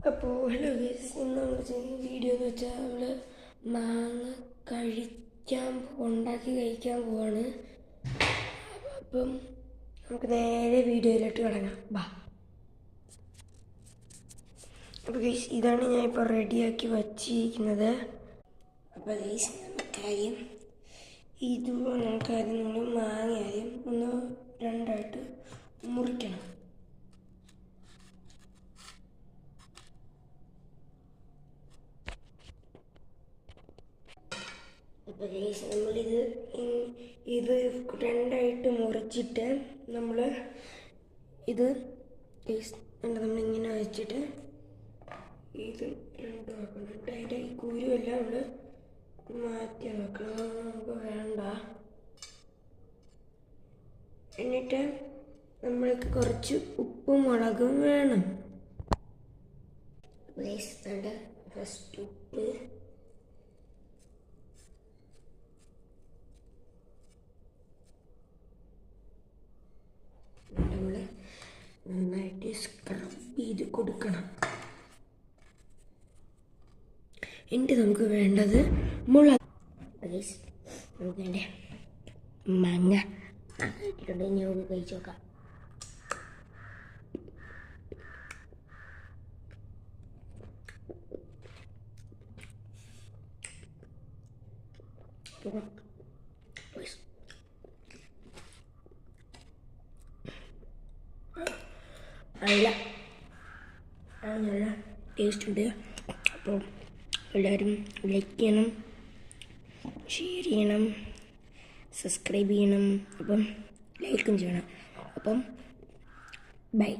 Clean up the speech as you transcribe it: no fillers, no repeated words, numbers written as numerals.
അപ്പോൾ hello guys, ഇന്ന് നമ്മൾ ചെയ്യുന്ന വീഡിയോ എന്ന് വെച്ചാൽ നമ്മൾ മാങ്ങ ഉണ്ടാക്കി കഴിക്കാൻ പോവാണ്. അപ്പം നമുക്ക് നേരെ വീഡിയോയിലോട്ട് കിടങ്ങാം. ബാ. അപ്പോൾ ഗൈസ്, ഇതാണ് ഞാൻ ഇപ്പോൾ റെഡിയാക്കി വച്ചിരിക്കുന്നത്. അപ്പോൾ ഗൈസ്, നമുക്കാദ്യം നമ്മൾ മാങ്ങ ആദ്യം ഒന്ന് രണ്ടായിട്ട് മുറിക്കണം. അപ്പോൾ ഗൈസ്, നമ്മളിത് രണ്ടായിട്ട് മുറിച്ചിട്ട് നമ്മൾ നമ്മളിങ്ങനെ വെച്ചിട്ട് ഇത് രണ്ടും ആക്കണം. അതിൻ്റെ ഈ കുരുവെല്ലാം നമ്മൾ മാറ്റി വെക്കണം, നമുക്ക് വേണ്ട. എന്നിട്ട് നമ്മൾക്ക് കുറച്ച് ഉപ്പും മുളകും വേണം. ഫസ്റ്റ് ഉപ്പ്, നമ്മൾ നന്നായിട്ട് സ്ക്രബ് ചെയ്ത് കൊടുക്കണം. എന്നിട്ട് നമുക്ക് വേണ്ടത് മുളക്. നമുക്ക് വേണ്ട മാങ്ങ ഇട്ടിട്ടുണ്ട്. ഇനി നമുക്ക് കഴിച്ച് നോക്കാം. നല്ല ടേസ്റ്റ് ഉണ്ട്. അപ്പോൾ എല്ലാവരും ലൈക്ക് ചെയ്യണം, ഷെയർ ചെയ്യണം, സബ്സ്ക്രൈബ് ചെയ്യണം. അപ്പം ലൈക്കും ചെയ്യണം. അപ്പം ബൈ.